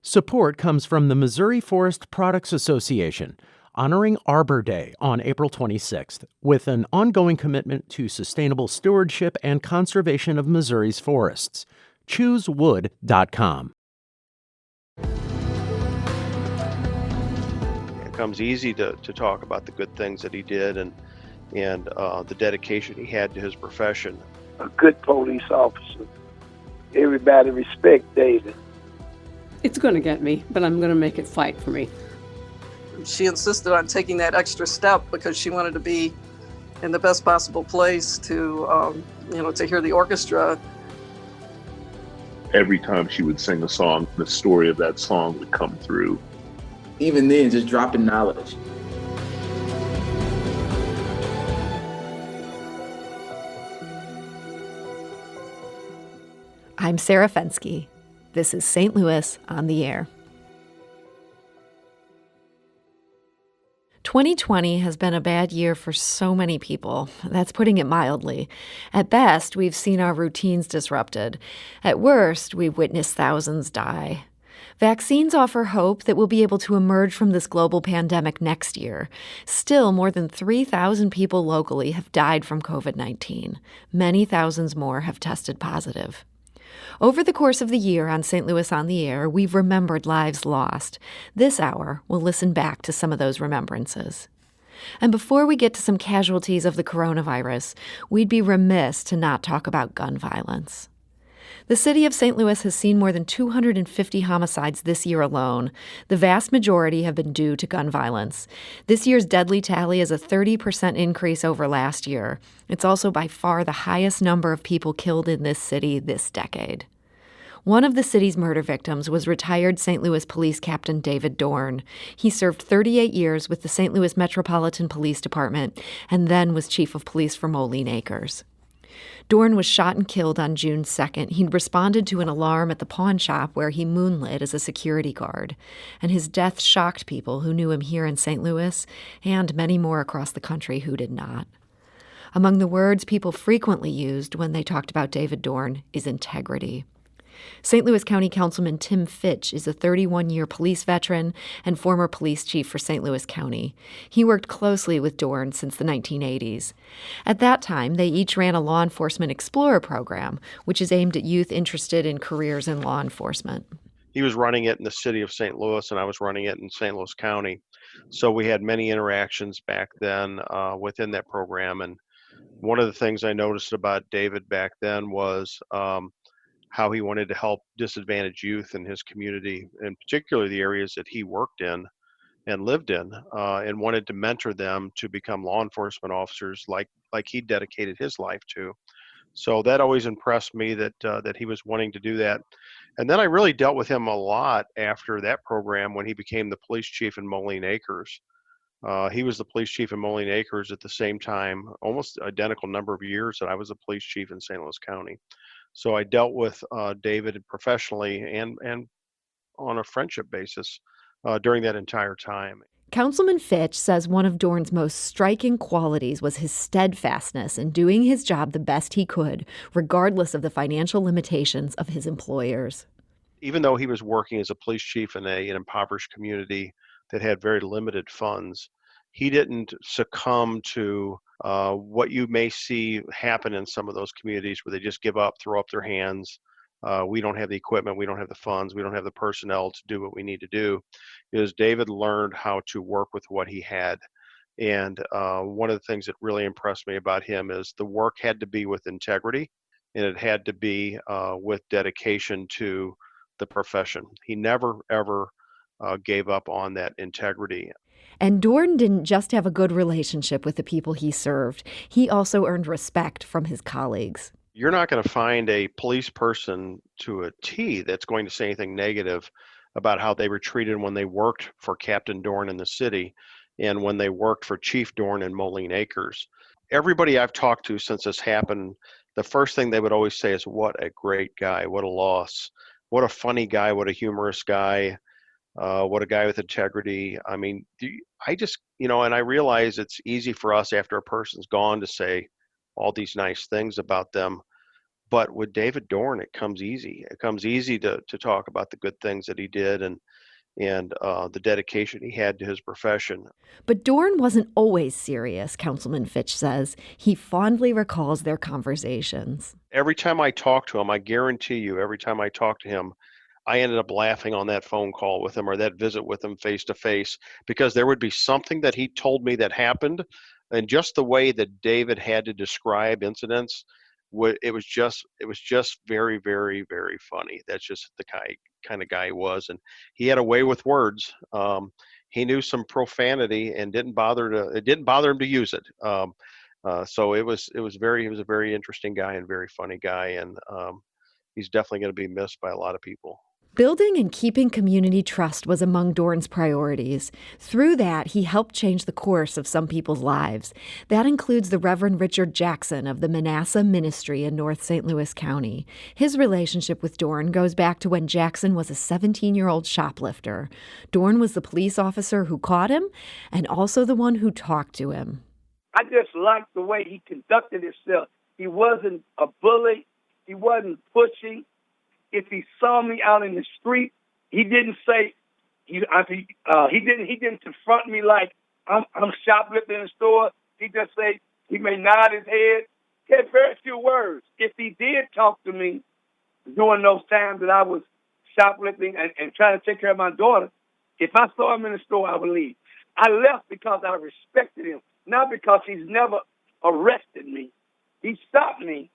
Support comes from the Missouri Forest Products Association, honoring Arbor Day on April 26th, with an ongoing commitment to sustainable stewardship and conservation of Missouri's forests. ChooseWood.com. It comes easy to talk about the good things that he did and the dedication he had to his profession. A good police officer. Everybody respect David. It's going to get me, but I'm going to make it fight for me. She insisted on taking that extra step because she wanted to be in the best possible place to hear the orchestra. Every time she would sing a song, the story of that song would come through. Even then, just dropping knowledge. I'm Sarah Fenske. This is St. Louis on the Air. 2020 has been a bad year for so many people. That's putting it mildly. At best, we've seen our routines disrupted. At worst, we've witnessed thousands die. Vaccines offer hope that we'll be able to emerge from this global pandemic next year. Still, more than 3,000 people locally have died from COVID-19. Many thousands more have tested positive. Over the course of the year on St. Louis on the Air, we've remembered lives lost. This hour, we'll listen back to some of those remembrances. And before we get to some casualties of the coronavirus, we'd be remiss to not talk about gun violence. The city of St. Louis has seen more than 250 homicides this year alone. The vast majority have been due to gun violence. This year's deadly tally is a 30% increase over last year. It's also by far the highest number of people killed in this city this decade. One of the city's murder victims was retired St. Louis Police Captain David Dorn. He served 38 years with the St. Louis Metropolitan Police Department and then was chief of police for Moline Acres. Dorn was shot and killed on June 2nd. He'd responded to an alarm at the pawn shop where he moonlit as a security guard. And his death shocked people who knew him here in St. Louis and many more across the country who did not. Among the words people frequently used when they talked about David Dorn is integrity. St. Louis County Councilman Tim Fitch is a 31-year police veteran and former police chief for St. Louis County. He worked closely with Dorn since the 1980s. At that time, they each ran a Law Enforcement Explorer program, which is aimed at youth interested in careers in law enforcement. He was running it in the city of St. Louis, and I was running it in St. Louis County. So we had many interactions back then within that program. And one of the things I noticed about David back then was how he wanted to help disadvantaged youth in his community, and particularly the areas that he worked in and lived in, and wanted to mentor them to become law enforcement officers like he dedicated his life to. So that always impressed me that he was wanting to do that. And then I really dealt with him a lot after that program when he became the police chief in Moline Acres. He was the police chief in Moline Acres at the same time, almost identical number of years that I was the police chief in St. Louis County. So I dealt with David professionally and on a friendship basis during that entire time. Councilman Fitch says one of Dorn's most striking qualities was his steadfastness in doing his job the best he could, regardless of the financial limitations of his employers. Even though he was working as a police chief in an impoverished community that had very limited funds, he didn't succumb to what you may see happen in some of those communities where they just give up, throw up their hands. We don't have the equipment, we don't have the funds, we don't have the personnel to do what we need to do. Is David learned how to work with what he had. And one of the things that really impressed me about him is the work had to be with integrity, and it had to be with dedication to the profession. He never, ever gave up on that integrity. And Dorn didn't just have a good relationship with the people he served. He also earned respect from his colleagues. You're not going to find a police person to a T that's going to say anything negative about how they were treated when they worked for Captain Dorn in the city and when they worked for Chief Dorn in Moline Acres. Everybody I've talked to since this happened, the first thing they would always say is, what a great guy, what a loss, what a funny guy, what a humorous guy. What a guy with integrity. I mean, I just, and I realize it's easy for us after a person's gone to say all these nice things about them. But with David Dorn, it comes easy. It comes easy to talk about the good things that he did and the dedication he had to his profession. But Dorn wasn't always serious, Councilman Fitch says. He fondly recalls their conversations. Every time I talk to him, I guarantee you, every time I talk to him, I ended up laughing on that phone call with him or that visit with him face to face, because there would be something that he told me that happened, and just the way that David had to describe incidents, it was just very, very, very funny. That's just the kind of guy he was, and he had a way with words. He knew some profanity and it didn't bother him to use it. So he was a very interesting guy and very funny guy, and he's definitely going to be missed by a lot of people. Building and keeping community trust was among Dorn's priorities. Through that, he helped change the course of some people's lives. That includes the Reverend Richard Jackson of the Manasseh Ministry in North St. Louis County. His relationship with Dorn goes back to when Jackson was a 17-year-old shoplifter. Dorn was the police officer who caught him and also the one who talked to him. I just liked the way he conducted himself. He wasn't a bully. He wasn't pushy. If he saw me out in the street, he didn't say he didn't confront me like I'm shoplifting in the store. He just say, he may nod his head. He had very few words. If he did talk to me during those times that I was shoplifting and trying to take care of my daughter, if I saw him in the store, I would leave. I left because I respected him, not because he's never arrested me. He stopped me,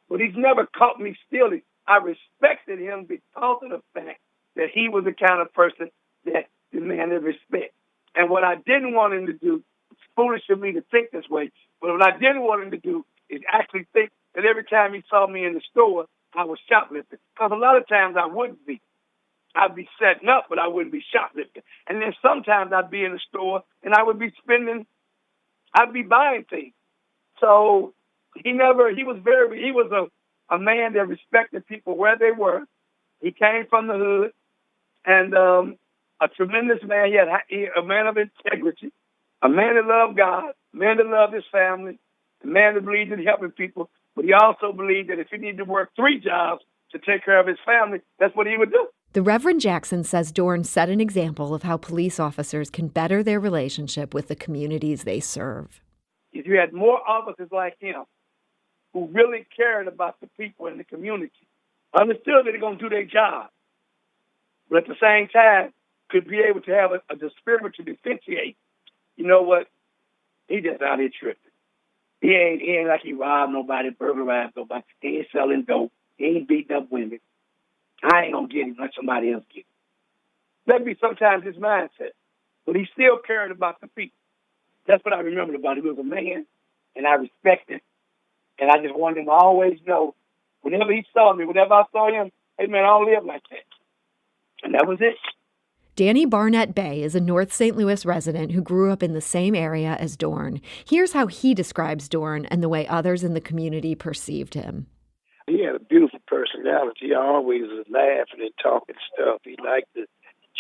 but he's never caught me stealing. I respected him because of the fact that he was the kind of person that demanded respect. And what I didn't want him to do, it's foolish of me to think this way, but what I didn't want him to do is actually think that every time he saw me in the store, I was shoplifting. Because a lot of times I wouldn't be. I'd be setting up, but I wouldn't be shoplifting. And then sometimes I'd be in the store and I'd be buying things. So he was a man that respected people where they were. He came from the hood, and a tremendous man. He a man of integrity, a man that loved God, a man that loved his family, a man that believed in helping people, but he also believed that if he needed to work 3 jobs to take care of his family, that's what he would do. The Reverend Jackson says Dorn set an example of how police officers can better their relationship with the communities they serve. If you had more officers like him, who really cared about the people in the community, understood that they're going to do their job, but at the same time could be able to have the spirit to differentiate. You know what? He just out here tripping. He ain't like he robbed nobody, burglarized nobody. He ain't selling dope. He ain't beating up women. I ain't going to get him, let somebody else get him. That'd be sometimes his mindset. But he still cared about the people. That's what I remembered about him. He was a man, and I respect him. And I just wanted him to always know, whenever he saw me, whenever I saw him, hey, man, I don't live like that. And that was it. Danny Barnett Bay is a North St. Louis resident who grew up in the same area as Dorn. Here's how he describes Dorn and the way others in the community perceived him. He had a beautiful personality. He always was laughing and talking stuff. He liked to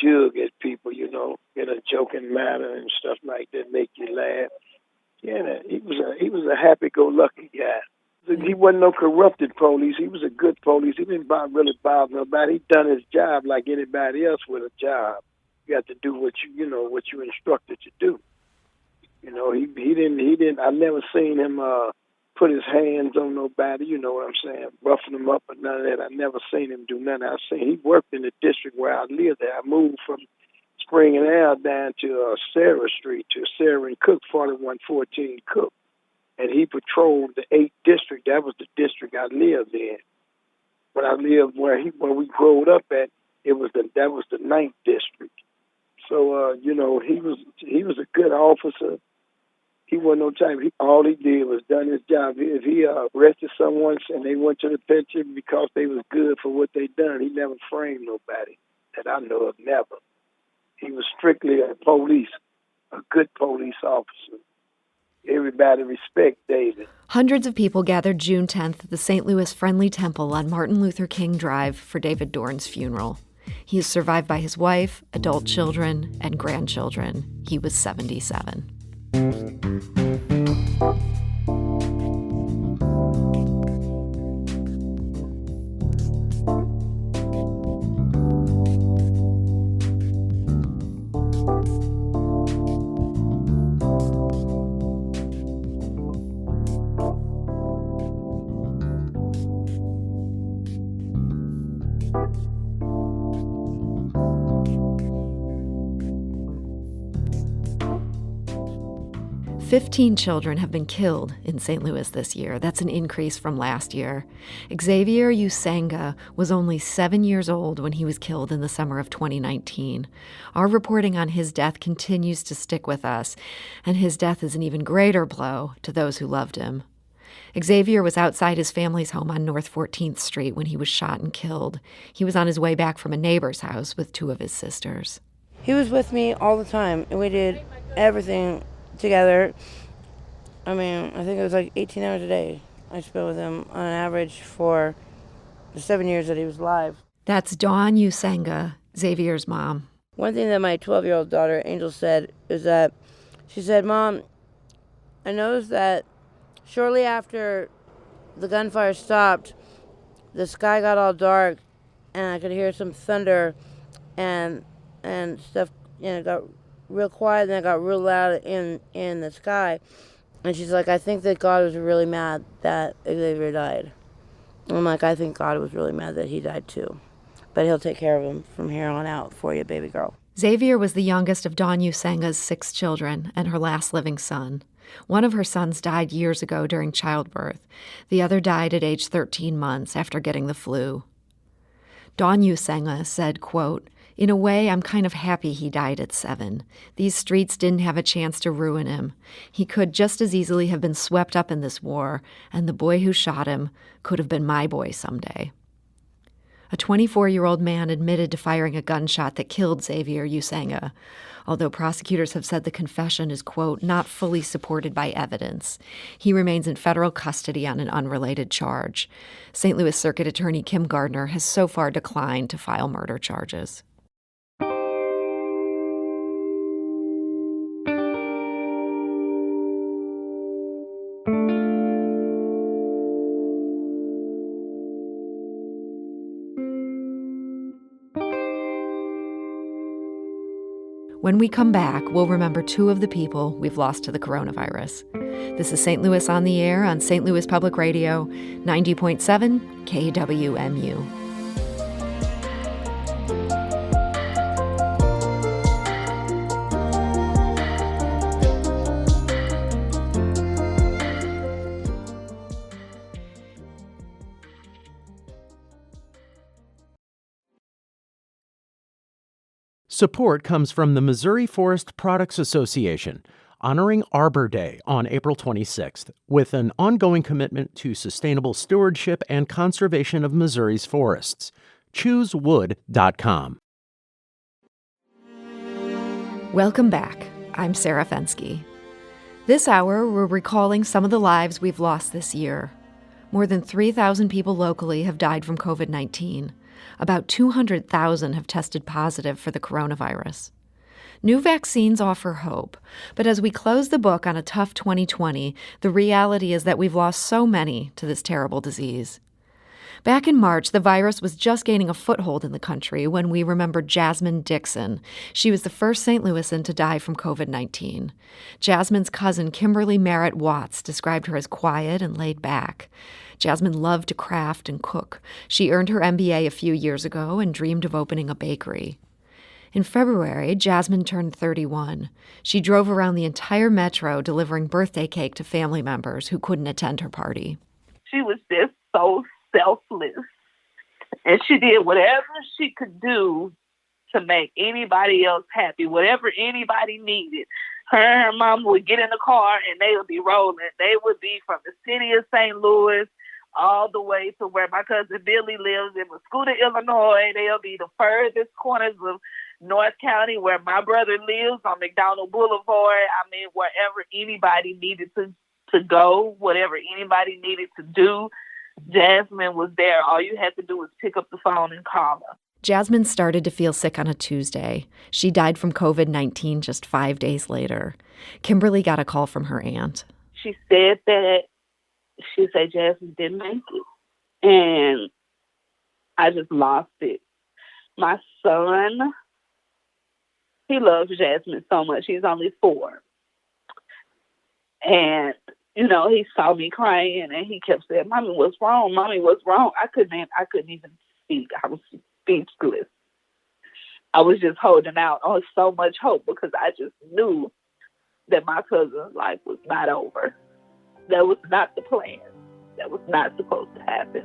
jug at people, in a joking manner and stuff like that, make you laugh. Yeah, he was a happy-go-lucky guy. He wasn't no corrupted police. He was a good police. He didn't really bother nobody. He done his job like anybody else with a job. You got to do what you instructed to do. He didn't. I never seen him put his hands on nobody. You know what I'm saying? Roughing them up or none of that. I never seen him do none of that. He worked in the district where I lived there. I moved from Spring and L down to Sarah Street, to Sarah and Cook, 4114 Cook. And he patrolled the 8th district. That was the district I lived in. When I lived where we growed up at, that was the 9th district. So he was a good officer. He wasn't no type. All he did was done his job. If he arrested someone and they went to the pension because they was good for what they done, he never framed nobody that I know of. Never. He was strictly a good police officer. Everybody respect David. Hundreds of people gathered June 10th at the St. Louis Friendly Temple on Martin Luther King Drive for David Dorn's funeral. He is survived by his wife, adult children, and grandchildren. He was 77. 15 children have been killed in St. Louis this year. That's an increase from last year. Xavier Usanga was only 7 years old when he was killed in the summer of 2019. Our reporting on his death continues to stick with us, and his death is an even greater blow to those who loved him. Xavier was outside his family's home on North 14th Street when he was shot and killed. He was on his way back from a neighbor's house with two of his sisters. He was with me all the time, and we did everything together. I mean, I think it was like 18 hours a day I spent with him on average for the 7 years that he was alive. That's Dawn Usanga, Xavier's mom. One thing that my 12-year-old daughter, Angel, said is that she said, "Mom, I noticed that shortly after the gunfire stopped, the sky got all dark, and I could hear some thunder and stuff, it got real quiet, and then it got real loud in the sky." And she's like, "I think that God was really mad that Xavier died." And I'm like, "I think God was really mad that he died too. But he'll take care of him from here on out for you, baby girl." Xavier was the youngest of Dawn Usanga's 6 children and her last living son. One of her sons died years ago during childbirth. The other died at age 13 months after getting the flu. Dawn Usanga said, quote, "In a way, I'm kind of happy he died at 7. These streets didn't have a chance to ruin him. He could just as easily have been swept up in this war, and the boy who shot him could have been my boy someday." A 24-year-old man admitted to firing a gunshot that killed Xavier Usanga, although prosecutors have said the confession is, quote, "not fully supported by evidence." He remains in federal custody on an unrelated charge. St. Louis Circuit Attorney Kim Gardner has so far declined to file murder charges. When we come back, we'll remember 2 of the people we've lost to the coronavirus. This is St. Louis on the Air on St. Louis Public Radio, 90.7 KWMU. Support comes from the Missouri Forest Products Association, honoring Arbor Day on April 26th, with an ongoing commitment to sustainable stewardship and conservation of Missouri's forests. ChooseWood.com. Welcome back. I'm Sarah Fensky. This hour, we're recalling some of the lives we've lost this year. More than 3,000 people locally have died from COVID-19. About 200,000 have tested positive for the coronavirus. New vaccines offer hope, but as we close the book on a tough 2020, the reality is that we've lost so many to this terrible disease. Back in March, the virus was just gaining a foothold in the country when we remembered Jasmine Dixon. She was the first St. Louisan to die from COVID-19. Jasmine's cousin, Kimberly Merritt Watts, described her as quiet and laid back. Jasmine loved to craft and cook. She earned her MBA a few years ago and dreamed of opening a bakery. In February, Jasmine turned 31. She drove around the entire metro delivering birthday cake to family members who couldn't attend her party. She was just so selfless, and she did whatever she could do to make anybody else happy, whatever anybody needed. Her and her mom would get in the car and they would be rolling. They would be from the city of St. Louis all the way to where my cousin Billy lives in Mascoutah, Illinois. They'll be the furthest corners of North County where my brother lives on McDonald Boulevard. I mean, wherever anybody needed to go, whatever anybody needed to do, Jasmine was there. All you had to do was pick up the phone and call her. Jasmine started to feel sick on a Tuesday. She died from COVID-19 just 5 days later. Kimberly got a call from her aunt. She said Jasmine didn't make it. And I just lost it. My son, he loves Jasmine so much. He's only 4. And, he saw me crying and he kept saying, "Mommy, what's wrong? Mommy, what's wrong?" I couldn't even speak. I was speechless. I was just holding out on so much hope because I just knew that my cousin's life was not over. That was not the plan. That was not supposed to happen.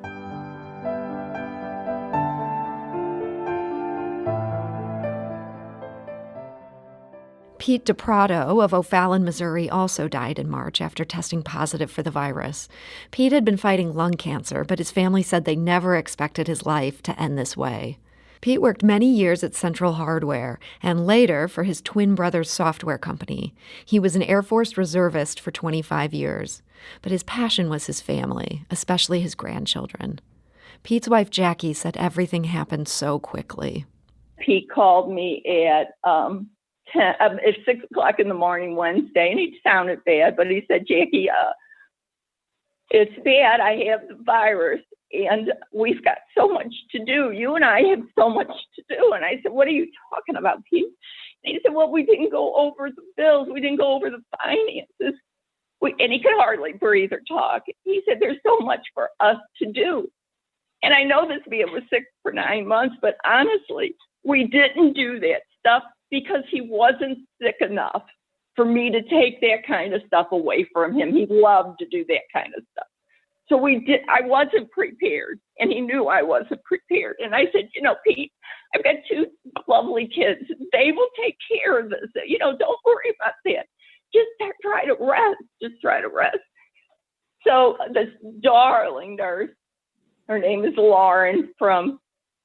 Pete DePrado of O'Fallon, Missouri, also died in March after testing positive for the virus. Pete had been fighting lung cancer, but his family said they never expected his life to end this way. Pete worked many years at Central Hardware and later for his twin brother's software company. He was an Air Force reservist for 25 years. But his passion was his family, especially his grandchildren. Pete's wife, Jackie, said everything happened so quickly. Pete called me at 6 o'clock in the morning Wednesday, and he sounded bad, but he said, Jackie, it's bad. I have the virus, and we've got so much to do. You and I have so much to do. And I said, what are you talking about, Pete? And he said, well, we didn't go over the bills. We didn't go over the finances. And he could hardly breathe or talk. He said, there's so much for us to do. And I know this man was sick for 9 months, but honestly, we didn't do that stuff because he wasn't sick enough for me to take that kind of stuff away from him. He loved to do that kind of stuff. So I wasn't prepared, and he knew I wasn't prepared. And I said, Pete, I've got 2 lovely kids. They will take care of this. Don't worry about that. Just try to rest. Just try to rest. So this darling nurse, her name is Lauren from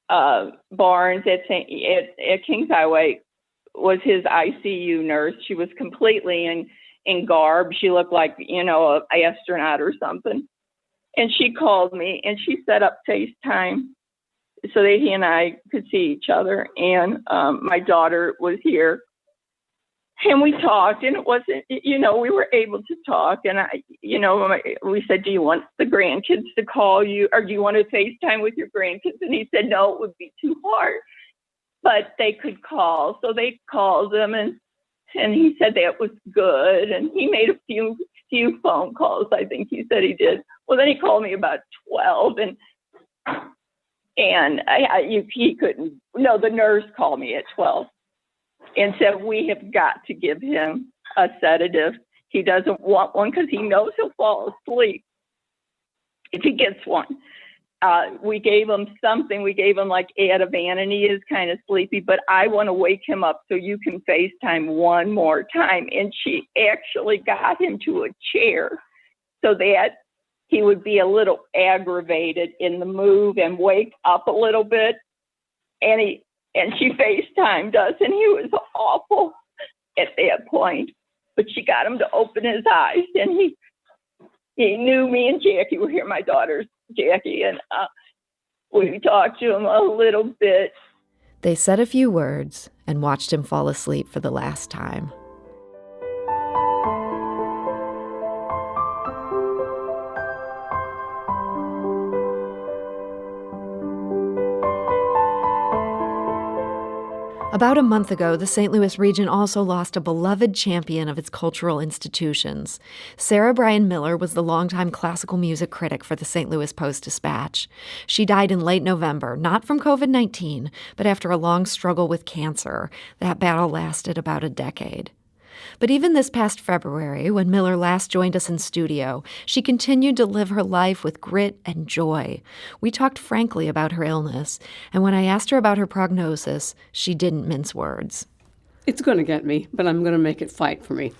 Barnes at Kings Highway, was his ICU nurse. She was completely in garb. She looked like, an astronaut or something. And she called me and she set up FaceTime so that he and I could see each other. And my daughter was here. And we talked, and it wasn't, we were able to talk. And we said, do you want the grandkids to call you, or do you want to FaceTime with your grandkids? And he said, no, it would be too hard, but they could call. So they called him, and he said that was good. And he made a few phone calls. I think he said he did. Well, then he called me about 12, and he couldn't. No, the nurse called me at 12. And said, we have got to give him a sedative. He doesn't want one because he knows he'll fall asleep if he gets one. We gave him something. We gave him like Ativan, and he is kind of sleepy, but I want to wake him up so you can FaceTime one more time. And she actually got him to a chair so that he would be a little aggravated in the move and wake up a little bit. And she FaceTimed us, and he was awful at that point. But she got him to open his eyes, and he knew me and Jackie were here, my daughter's Jackie, and we talked to him a little bit. They said a few words and watched him fall asleep for the last time. About a month ago, the St. Louis region also lost a beloved champion of its cultural institutions. Sarah Bryan Miller was the longtime classical music critic for the St. Louis Post-Dispatch. She died in late November, not from COVID-19, but after a long struggle with cancer. That battle lasted about a decade. But even this past February, when Miller last joined us in studio, she continued to live her life with grit and joy. We talked frankly about her illness, and when I asked her about her prognosis, she didn't mince words. It's going to get me, but I'm going to make it fight for me.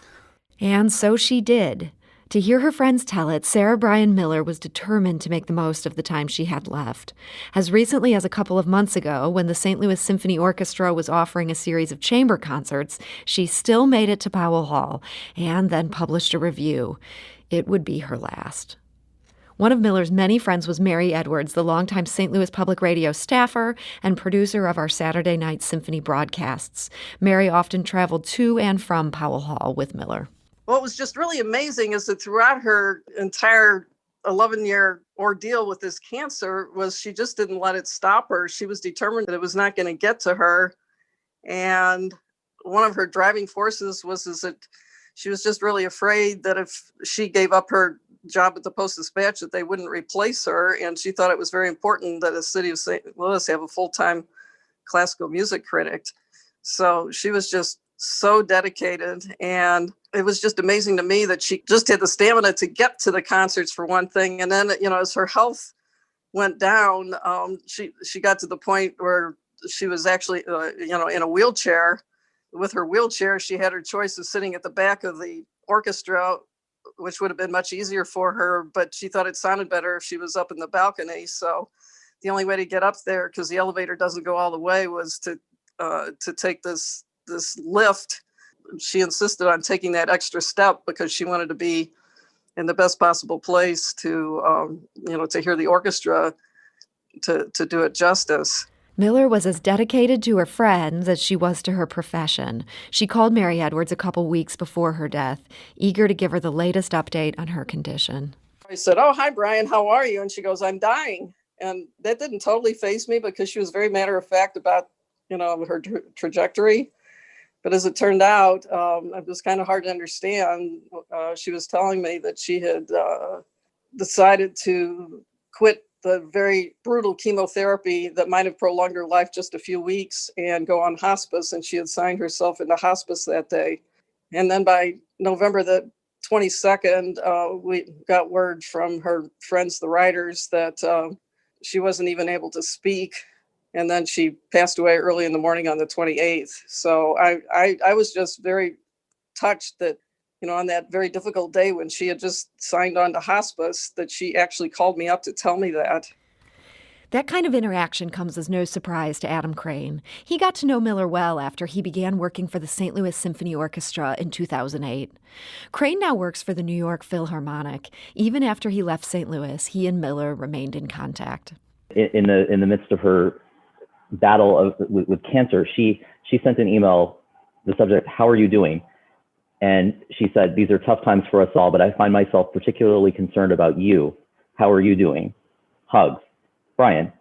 And so she did. To hear her friends tell it, Sarah Bryan Miller was determined to make the most of the time she had left. As recently as a couple of months ago, when the St. Louis Symphony Orchestra was offering a series of chamber concerts, she still made it to Powell Hall and then published a review. It would be her last. One of Miller's many friends was Mary Edwards, the longtime St. Louis Public Radio staffer and producer of our Saturday night symphony broadcasts. Mary often traveled to and from Powell Hall with Miller. What was just really amazing is that throughout her entire 11-year ordeal with this cancer was she just didn't let it stop her. She was determined that it was not going to get to her. And one of her driving forces was that she was just really afraid that if she gave up her job at the Post-Dispatch that they wouldn't replace her. And she thought it was very important that the city of St. Louis have a full-time classical music critic. So she was just so dedicated. And it was just amazing to me that she just had the stamina to get to the concerts, for one thing. And then, as her health went down, she got to the point where she was actually, in a wheelchair. With her wheelchair, she had her choice of sitting at the back of the orchestra, which would have been much easier for her, but she thought it sounded better if she was up in the balcony. So the only way to get up there, because the elevator doesn't go all the way, was to take this lift. She insisted on taking that extra step because she wanted to be in the best possible place to hear the orchestra, to do it justice. Miller was as dedicated to her friends as she was to her profession. She called Mary Edwards a couple weeks before her death, eager to give her the latest update on her condition. I said, "Oh, hi, Brian, how are you?" And she goes, "I'm dying." And that didn't totally faze me because she was very matter of fact about, her trajectory. But as it turned out, it was kind of hard to understand. She was telling me that she had decided to quit the very brutal chemotherapy that might have prolonged her life just a few weeks and go on hospice. And she had signed herself into hospice that day. And then by November the 22nd, we got word from her friends, the writers, that she wasn't even able to speak. And then she passed away early in the morning on the 28th. So I was just very touched that, on that very difficult day when she had just signed on to hospice, that she actually called me up to tell me that. That kind of interaction comes as no surprise to Adam Crane. He got to know Miller well after he began working for the St. Louis Symphony Orchestra in 2008. Crane now works for the New York Philharmonic. Even after he left St. Louis, he and Miller remained in contact. In the midst of her battle with cancer, she sent an email, the subject, "How are you doing?" And she said, "These are tough times for us all, but I find myself particularly concerned about you. How are you doing? Hugs, Brian."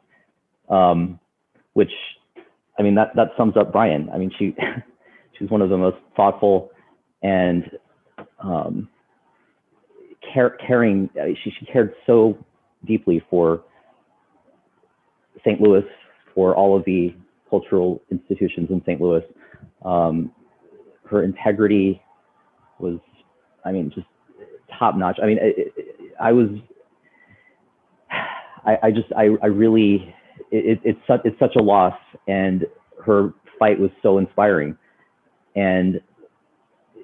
Which, that sums up Brian. She's one of the most thoughtful and caring. She cared so deeply for St. Louis, for all of the cultural institutions in St. Louis. Her integrity was, just top notch. It's such a loss, and her fight was so inspiring. And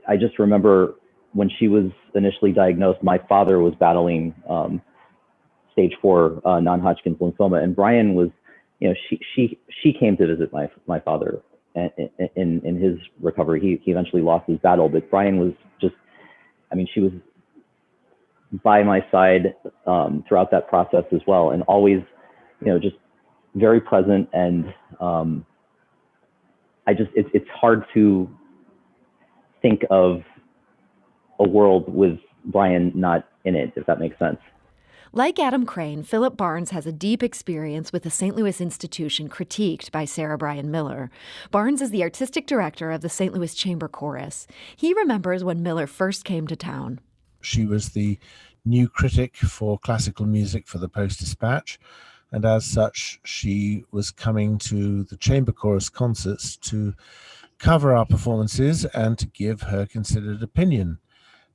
I just remember when she was initially diagnosed, my father was battling stage 4 non-Hodgkin's lymphoma, and Brian was, she came to visit my father in his recovery. He eventually lost his battle, but Brian was just, she was by my side throughout that process as well, and always, just very present. And it's hard to think of a world with Brian not in it, if that makes sense. Like Adam Crane, Philip Barnes has a deep experience with the St. Louis institution critiqued by Sarah Bryan Miller. Barnes is the artistic director of the St. Louis Chamber Chorus. He remembers when Miller first came to town. She was the new critic for classical music for the Post-Dispatch, and as such, she was coming to the Chamber Chorus concerts to cover our performances and to give her considered opinion.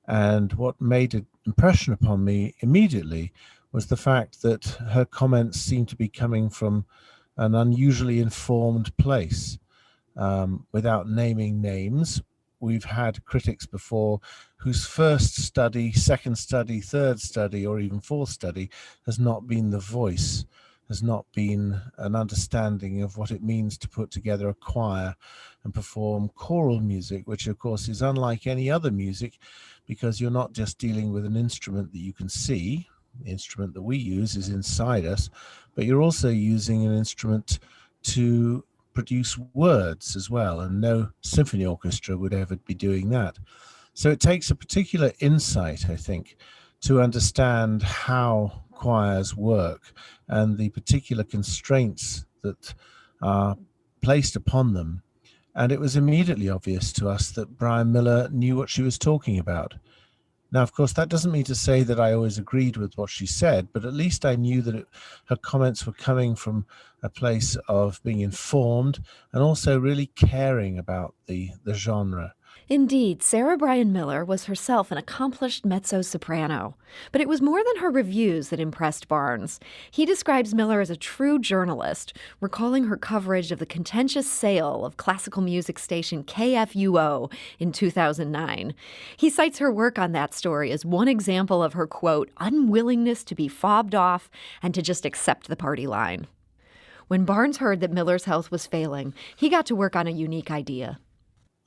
And what made an impression upon me immediately was the fact that her comments seemed to be coming from an unusually informed place. Without naming names, we've had critics before whose first study, second study, third study, or even fourth study has not been the voice, has not been an understanding of what it means to put together a choir and perform choral music, which of course is unlike any other music, because you're not just dealing with an instrument that you can see. The instrument that we use is inside us, but you're also using an instrument to produce words as well, and no symphony orchestra would ever be doing that. So it takes a particular insight, I think, to understand how choirs work and the particular constraints that are placed upon them. And it was immediately obvious to us that Brian Miller knew what she was talking about. Now, of course, that doesn't mean to say that I always agreed with what she said, but at least I knew that her comments were coming from a place of being informed and also really caring about the genre. Indeed, Sarah Bryan Miller was herself an accomplished mezzo-soprano. But it was more than her reviews that impressed Barnes. He describes Miller as a true journalist, recalling her coverage of the contentious sale of classical music station KFUO in 2009. He cites her work on that story as one example of her, quote, unwillingness to be fobbed off and to just accept the party line. When Barnes heard that Miller's health was failing, he got to work on a unique idea.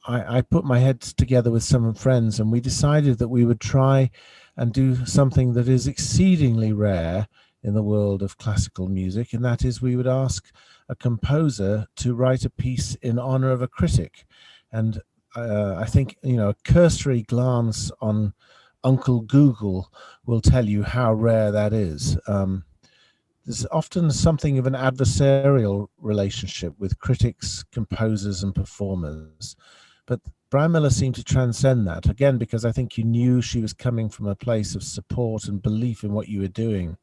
I put my heads together with some friends, and we decided that we would try and do something that is exceedingly rare in the world of classical music, and that is we would ask a composer to write a piece in honor of a critic. And I think, a cursory glance on Uncle Google will tell you how rare that is. There's often something of an adversarial relationship with critics, composers, and performers. But Bryan Miller seemed to transcend that, again, because I think you knew she was coming from a place of support and belief in what you were doing.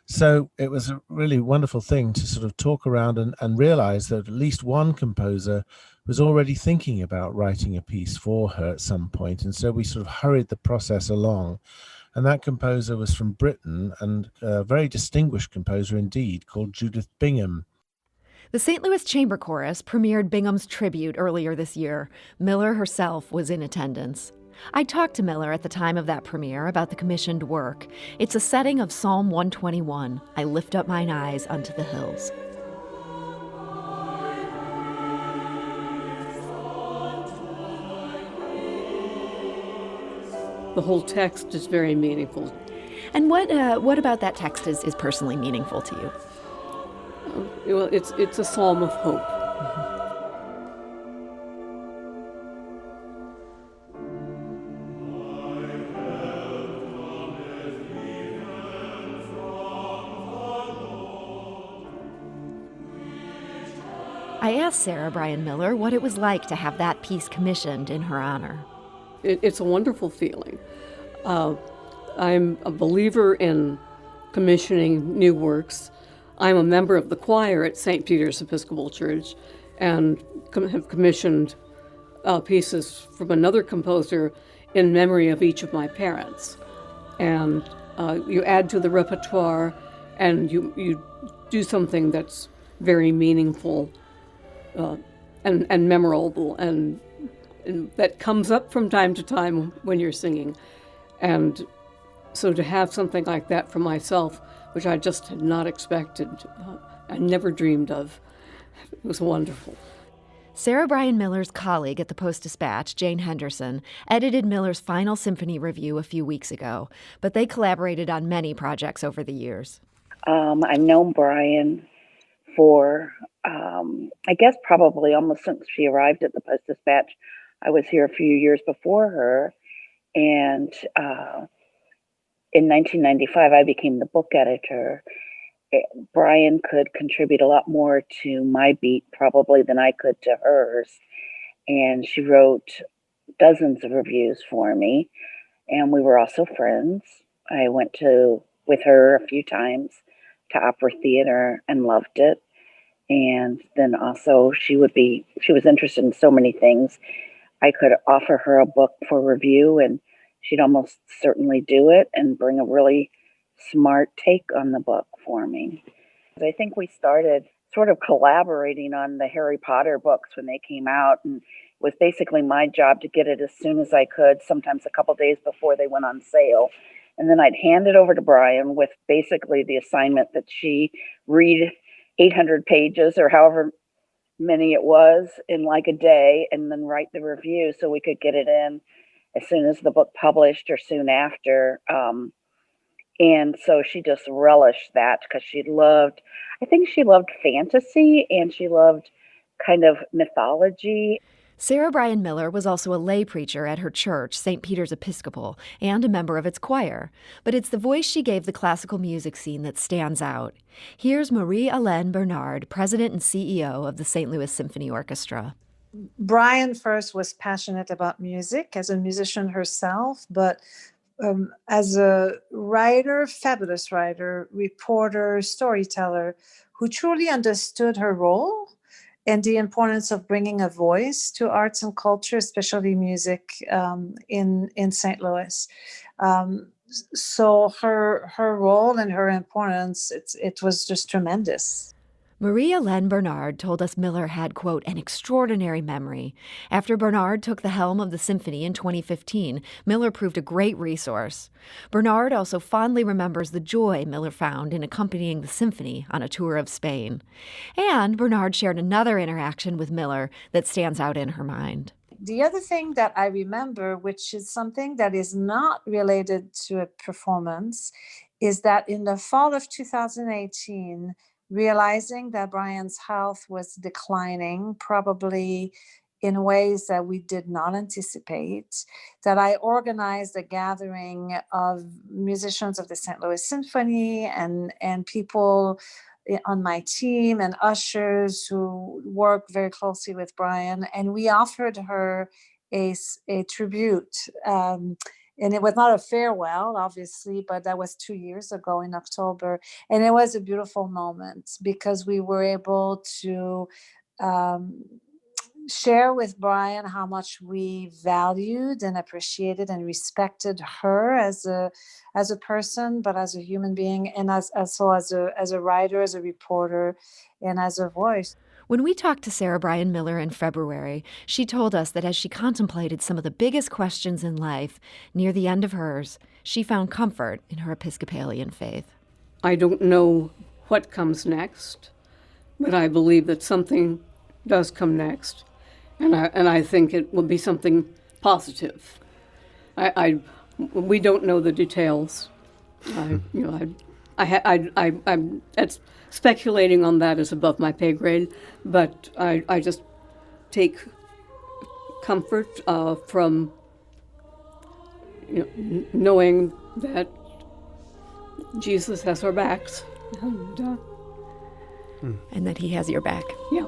So it was a really wonderful thing to sort of talk around and realize that at least one composer was already thinking about writing a piece for her at some point. And so we sort of hurried the process along. And that composer was from Britain, and a very distinguished composer indeed, called Judith Bingham. The St. Louis Chamber Chorus premiered Bingham's tribute earlier this year. Miller herself was in attendance. I talked to Miller at the time of that premiere about the commissioned work. It's a setting of Psalm 121, I lift up mine eyes unto the hills. The whole text is very meaningful. And what about that text is personally meaningful to you? Well, it's a psalm of hope. I asked Sarah Bryan Miller what it was like to have that piece commissioned in her honor. It's a wonderful feeling. I'm a believer in commissioning new works. I'm a member of the choir at St. Peter's Episcopal Church and have commissioned pieces from another composer in memory of each of my parents. And you add to the repertoire and you do something that's very meaningful and memorable and that comes up from time to time when you're singing. And so to have something like that for myself, which I just had not expected, I never dreamed of, it was wonderful. Sarah Bryan Miller's colleague at the Post-Dispatch, Jane Henderson, edited Miller's final symphony review a few weeks ago, but they collaborated on many projects over the years. I've known Bryan for, I guess probably almost since she arrived at the Post-Dispatch. I was here a few years before her, and in 1995, I became the book editor. Bryan could contribute a lot more to my beat probably than I could to hers. And she wrote dozens of reviews for me. And we were also friends. I went with her a few times to opera theater and loved it. And then also she was interested in so many things. I could offer her a book for review and she'd almost certainly do it and bring a really smart take on the book for me. I think we started sort of collaborating on the Harry Potter books when they came out, and it was basically my job to get it as soon as I could, sometimes a couple days before they went on sale. And then I'd hand it over to Bryan with basically the assignment that she read 800 pages or however many it was in like a day, and then write the review so we could get it in as soon as the book published or soon after. And so she just relished that because I think she loved fantasy and she loved kind of mythology. Sarah Bryan Miller was also a lay preacher at her church, St. Peter's Episcopal, and a member of its choir. But it's the voice she gave the classical music scene that stands out. Here's Marie-Hélène Bernard, president and CEO of the St. Louis Symphony Orchestra. Brian first was passionate about music as a musician herself, but as a writer, fabulous writer, reporter, storyteller, who truly understood her role and the importance of bringing a voice to arts and culture, especially music, in St. Louis. So her role and her importance, it was just tremendous. Maria Len Bernard told us Miller had, quote, an extraordinary memory. After Bernard took the helm of the symphony in 2015, Miller proved a great resource. Bernard also fondly remembers the joy Miller found in accompanying the symphony on a tour of Spain. And Bernard shared another interaction with Miller that stands out in her mind. The other thing that I remember, which is something that is not related to a performance, is that in the fall of 2018, realizing that Brian's health was declining, probably in ways that we did not anticipate, that I organized a gathering of musicians of the St. Louis Symphony and people on my team and ushers who work very closely with Brian. And we offered her a tribute. And it was not a farewell, obviously, but that was 2 years ago in October. And it was a beautiful moment because we were able to share with Brian how much we valued and appreciated and respected her as a person, but as a human being, and as a writer, as a reporter, and as a voice. When we talked to Sarah Bryan Miller in February, she told us that as she contemplated some of the biggest questions in life, near the end of hers, she found comfort in her Episcopalian faith. I don't know what comes next, but I believe that something does come next, and I think it will be something positive. We don't know the details. Speculating on that is above my pay grade, but I just take comfort from knowing that Jesus has our backs. And that he has your back. Yeah.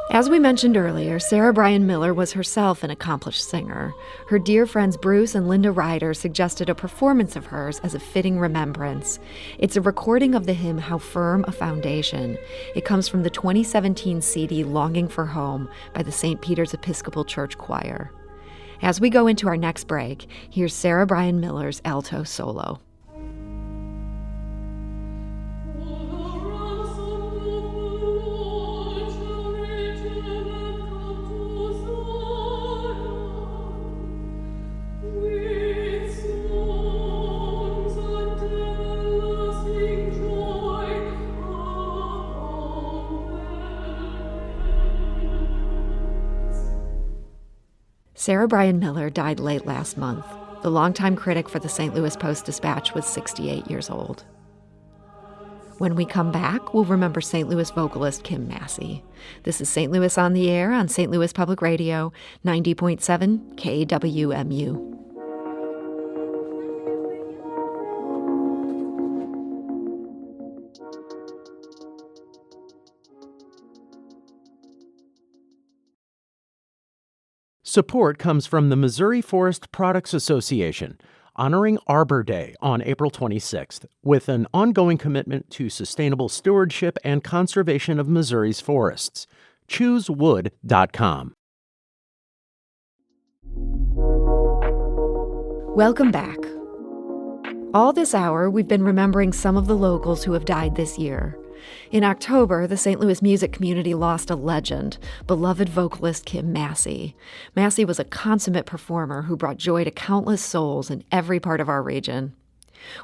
As we mentioned earlier, Sarah Bryan Miller was herself an accomplished singer. Her dear friends Bruce and Linda Ryder suggested a performance of hers as a fitting remembrance. It's a recording of the hymn How Firm a Foundation. It comes from the 2017 CD Longing for Home by the St. Peter's Episcopal Church Choir. As we go into our next break, here's Sarah Bryan Miller's alto solo. Sarah Bryan Miller died late last month. The longtime critic for the St. Louis Post-Dispatch was 68 years old. When we come back, we'll remember St. Louis vocalist Kim Massey. This is St. Louis on the Air on St. Louis Public Radio, 90.7 KWMU. Support comes from the Missouri Forest Products Association, honoring Arbor Day on April 26th, with an ongoing commitment to sustainable stewardship and conservation of Missouri's forests. ChooseWood.com. Welcome back. All this hour, we've been remembering some of the locals who have died this year. In October, the St. Louis music community lost a legend, beloved vocalist Kim Massey. Massey was a consummate performer who brought joy to countless souls in every part of our region.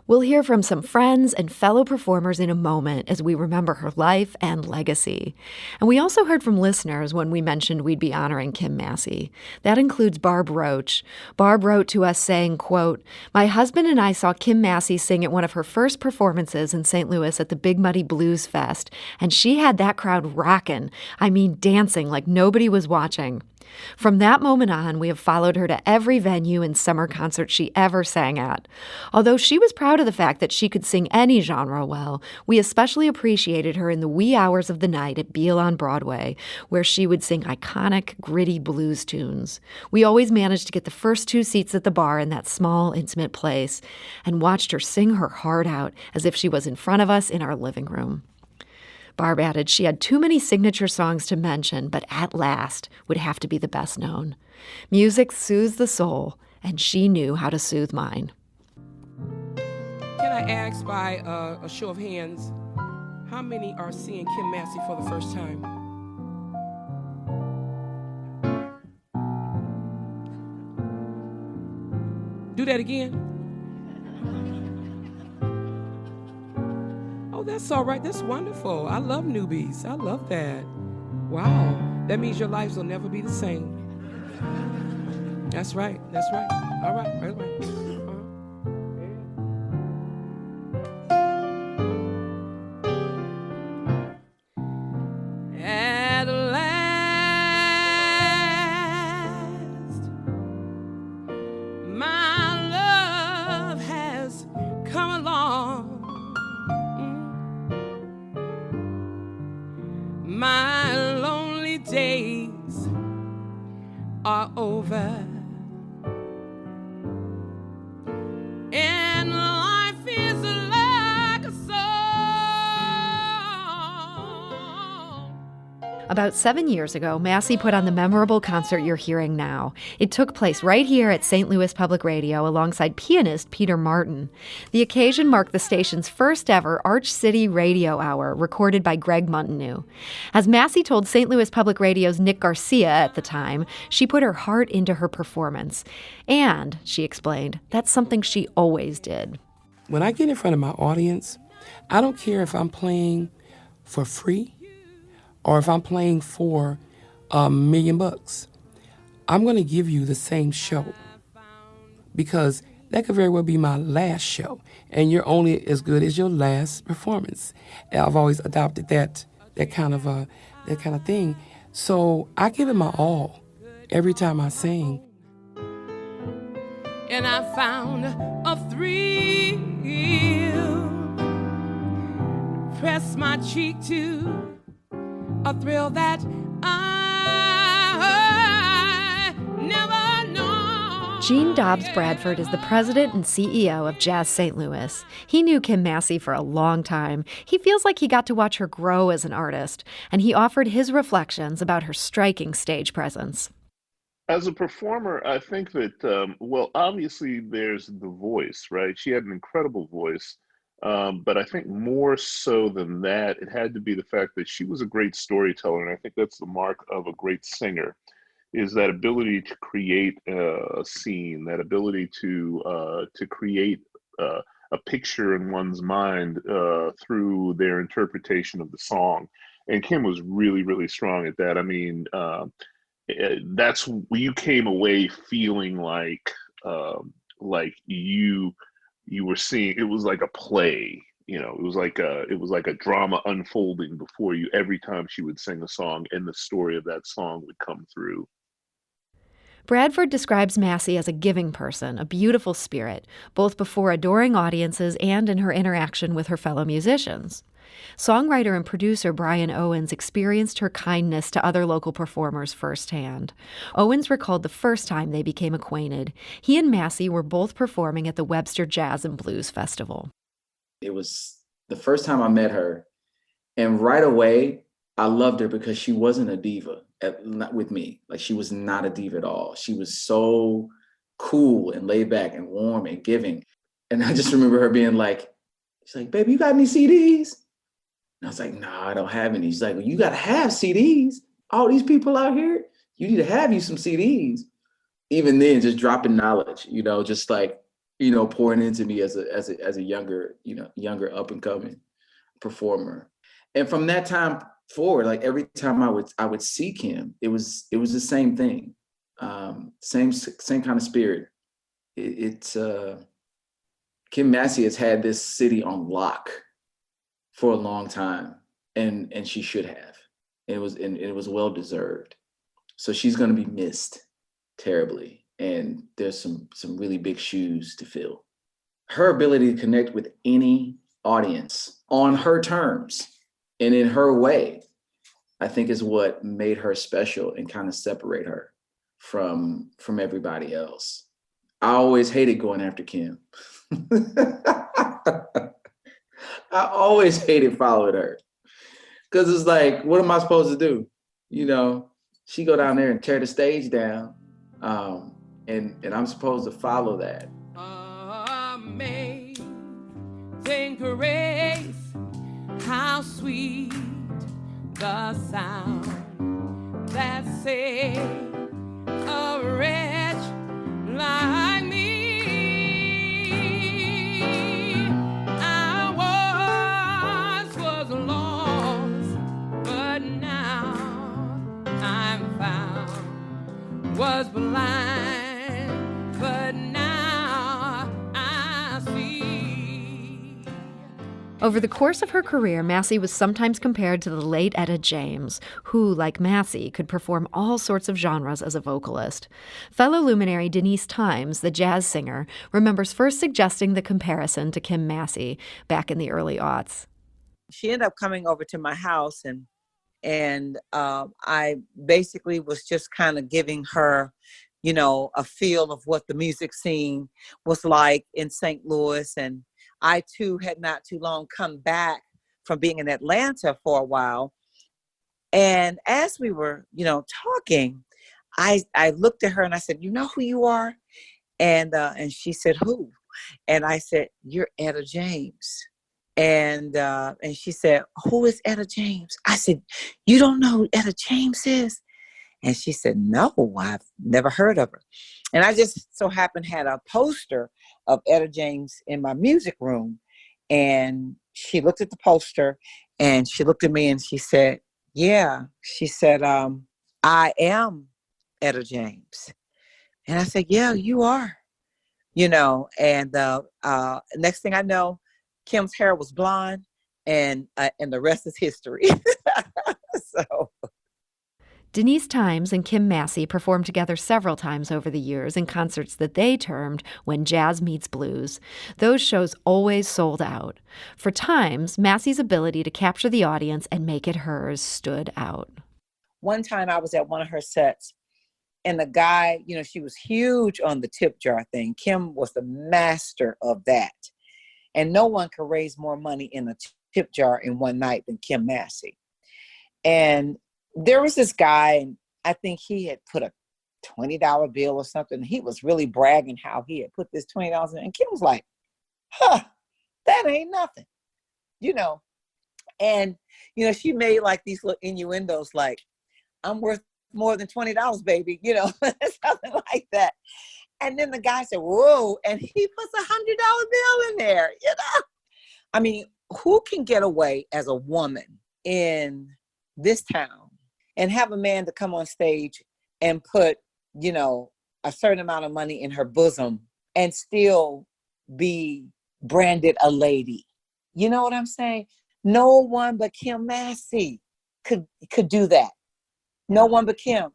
We'll hear from some friends and fellow performers in a moment as we remember her life and legacy. And we also heard from listeners when we mentioned we'd be honoring Kim Massey. That includes Barb Roach. Barb wrote to us saying, quote, "My husband and I saw Kim Massey sing at one of her first performances in St. Louis at the Big Muddy Blues Fest, and she had that crowd rockin'. I mean, dancing like nobody was watching. From that moment on, we have followed her to every venue and summer concert she ever sang at. Although she was proud of the fact that she could sing any genre well, we especially appreciated her in the wee hours of the night at Beale on Broadway, where she would sing iconic, gritty blues tunes. We always managed to get the first 2 seats at the bar in that small, intimate place and watched her sing her heart out as if she was in front of us in our living room. Barb added she had too many signature songs to mention, but At Last would have to be the best known. Music soothes the soul, and she knew how to soothe mine. Can I ask by a show of hands, how many are seeing Kim Massey for the first time? Do that again. Oh, that's all right. That's wonderful. I love newbies. I love that. Wow. That means your lives will never be the same. That's right. That's right. All right. All right. At last, my love has come along. My lonely days are over, and life is like a song. About 7 years ago, Massey put on the memorable concert you're hearing now. It took place right here at St. Louis Public Radio alongside pianist Peter Martin. The occasion marked the station's first ever Arch City Radio Hour, recorded by Greg Montagneux. As Massey told St. Louis Public Radio's Nick Garcia at the time, she put her heart into her performance. And, she explained, that's something she always did. When I get in front of my audience, I don't care if I'm playing for free or if I'm playing for $1 million. I'm going to give you the same show, because that could very well be my last show, and you're only as good as your last performance. And I've always adopted that kind of thing. So I give it my all every time I sing. And I found a thrill, press my cheek to a thrill that I never known. Gene Dobbs Bradford is the president and CEO of Jazz St. Louis. He knew Kim Massey for a long time. He feels like he got to watch her grow as an artist, and he offered his reflections about her striking stage presence. As a performer, I think that, well, obviously there's the voice, right? She had an incredible voice. But I think more so than that, it had to be the fact that she was a great storyteller. And I think that's the mark of a great singer, is that ability to create a scene, that ability to create a picture in one's mind through their interpretation of the song. And Kim was really, really strong at that. I mean, that's you came away feeling like you were seeing, it was like a play, you know, it was like a drama unfolding before you every time she would sing a song, and the story of that song would come through. Bradford describes Massey as a giving person, a beautiful spirit, both before adoring audiences and in her interaction with her fellow musicians. Songwriter and producer Brian Owens experienced her kindness to other local performers firsthand. Owens recalled the first time they became acquainted. He and Massey were both performing at the Webster Jazz and Blues Festival. It was the first time I met her, and right away, I loved her because she wasn't a diva not with me. Like, she was not a diva at all. She was so cool and laid back and warm and giving. And I just remember her being like, she's like, baby, you got any CDs? And I was like, nah, I don't have any. She's like, well, you got to have CDs. All these people out here, you need to have you some CDs. Even then, just dropping knowledge, you know, just like, you know, pouring into me as a younger up and coming performer. And from that time forward, like every time I would see Kim, it was the same thing, same kind of spirit. Kim Massey has had this city on lock for a long time, and she should have. It was well deserved. So she's going to be missed terribly. And there's some really big shoes to fill. Her ability to connect with any audience on her terms and in her way, I think is what made her special and kind of separate her from everybody else. I always hated going after Kim. I always hated following her. Because it's like, what am I supposed to do? You know, she go down there and tear the stage down. And I'm supposed to follow that. Amazing grace, how sweet the sound that saved a wretch like me. I was lost, but now I'm found. Was blind, but now I see. Over the course of her career, Massey was sometimes compared to the late Etta James, who, like Massey, could perform all sorts of genres as a vocalist. Fellow luminary Denise Times, the jazz singer, remembers first suggesting the comparison to Kim Massey back in the early aughts. She ended up coming over to my house, and I basically was just kind of giving her, you know, a feel of what the music scene was like in St. Louis. And I, too, had not too long come back from being in Atlanta for a while. And as we were, you know, talking, I looked at her and I said, you know who you are? And she said, who? And I said, you're Etta James. And she said, who is Etta James? I said, you don't know who Etta James is? And she said, no, I've never heard of her. And I just so happened had a poster of Etta James in my music room. And she looked at the poster and she looked at me and she said, yeah. She said, I am Etta James. And I said, yeah, you are. You know, and next thing I know, Kim's hair was blonde, and the rest is history. So, Denise Times and Kim Massey performed together several times over the years in concerts that they termed When Jazz Meets Blues. Those shows always sold out. For Times, Massey's ability to capture the audience and make it hers stood out. One time I was at one of her sets, and the guy, you know, she was huge on the tip jar thing. Kim was the master of that. And no one could raise more money in a tip jar in one night than Kim Massey. And there was this guy, and I think he had put a $20 bill or something. He was really bragging how he had put this $20 in. And Kim was like, that ain't nothing, you know. And, you know, she made like these little innuendos like, I'm worth more than $20, baby, you know, something like that. And then the guy said, whoa, and he puts $100 bill in there, you know? I mean, who can get away as a woman in this town and have a man to come on stage and put, you know, a certain amount of money in her bosom and still be branded a lady? You know what I'm saying? No one but Kim Massey could do that. No one but Kim.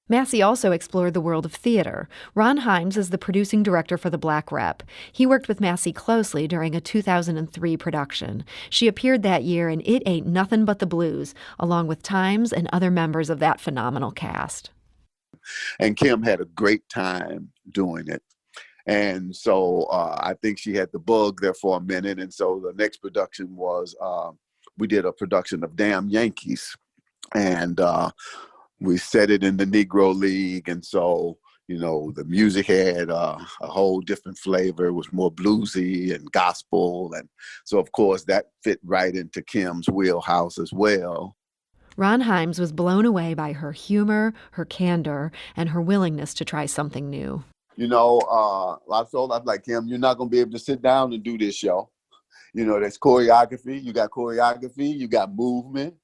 Massey also explored the world of theater. Ron Himes is the producing director for The Black Rep. He worked with Massey closely during a 2003 production. She appeared that year in It Ain't Nothing But the Blues, along with Times and other members of that phenomenal cast. And Kim had a great time doing it. And so I think she had the bug there for a minute. And so the next production was, we did a production of Damn Yankees. And we set it in the Negro League, and so, you know, the music had a whole different flavor. It was more bluesy and gospel, and so, of course, that fit right into Kim's wheelhouse as well. Ron Himes was blown away by her humor, her candor, and her willingness to try something new. You know, I told her, I'm like, Kim, you're not going to be able to sit down and do this show. You know, there's choreography. You got choreography. You got movement.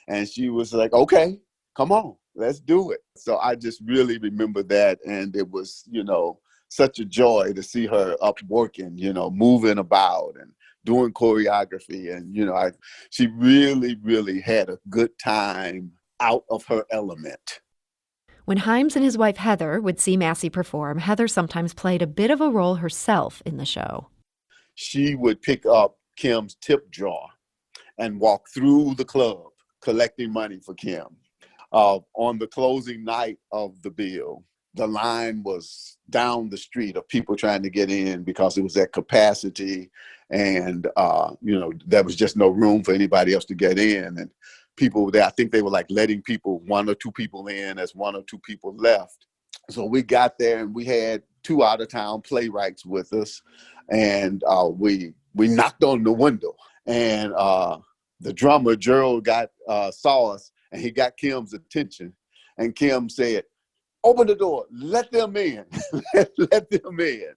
And she was like, okay, come on. Let's do it. So I just really remember that. And it was, you know, such a joy to see her up working, you know, moving about and doing choreography. And, you know, she really, really had a good time out of her element. When Himes and his wife Heather would see Massey perform, Heather sometimes played a bit of a role herself in the show. She would pick up Kim's tip jar and walk through the club collecting money for Kim. On the closing night of the bill, the line was down the street of people trying to get in because it was at capacity, and there was just no room for anybody else to get in. And people there, I think they were like letting people, 1 or 2 people in as 1 or 2 people left. So we got there and we had 2 out-of-town playwrights with us, and we knocked on the window, and the drummer Gerald saw us, and he got Kim's attention, and Kim said, "Open the door, let them in, let them in."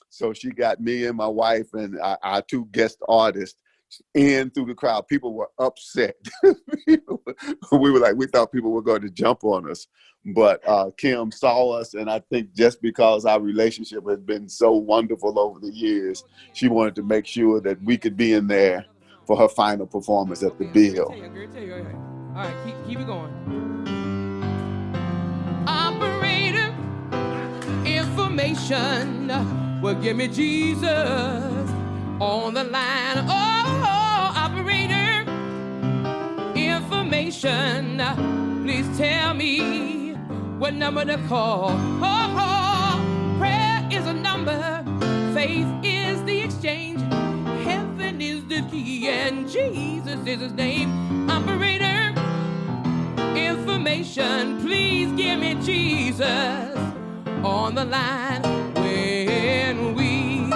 So she got me and my wife and our 2 guest artists in through the crowd. People were upset. We thought people were going to jump on us. But Kim saw us, and I think just because our relationship has been so wonderful over the years, she wanted to make sure that we could be in there for her final performance at the bill. All right, keep it going. Operator, information. Well, give me Jesus on the line. Oh, operator, information. Please tell me what number to call. Oh, prayer is a number. Faith is the exchange. Heaven is the key, and Jesus is his name. Operator, information. Please give me Jesus on the line. When we've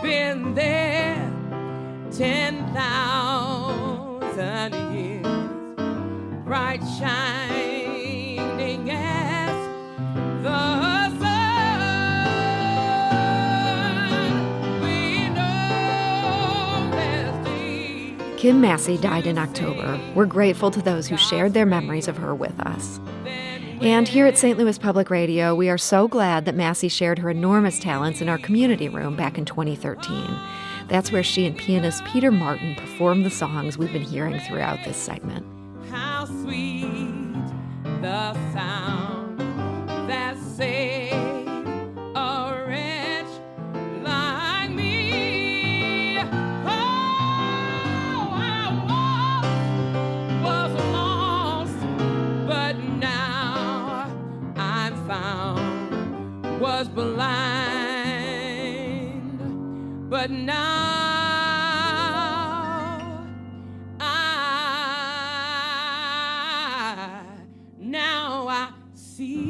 been there 10,000 years, bright shining as the sun, we know there's day. Kim Massey died in October. We're grateful to those who shared their memories of her with us. And here at St. Louis Public Radio, we are so glad that Massey shared her enormous talents in our community room back in 2013. That's where she and pianist Peter Martin performed the songs we've been hearing throughout this segment. How sweet the sound that saved a wretch like me. Oh, I was lost, but now I'm found. Was blind, but now I see.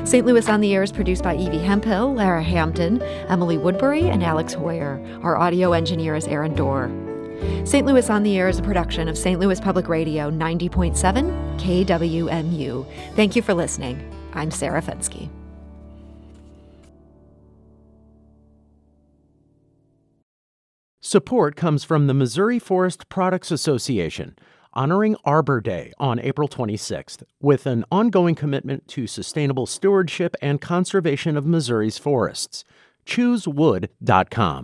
St. Louis on the Air is produced by Evie Hemphill, Lara Hampton, Emily Woodbury, and Alex Hoyer. Our audio engineer is Aaron Dorr. St. Louis on the Air is a production of St. Louis Public Radio 90.7 KWMU. Thank you for listening. I'm Sarah Fensky. Support comes from the Missouri Forest Products Association, honoring Arbor Day on April 26th, with an ongoing commitment to sustainable stewardship and conservation of Missouri's forests. ChooseWood.com.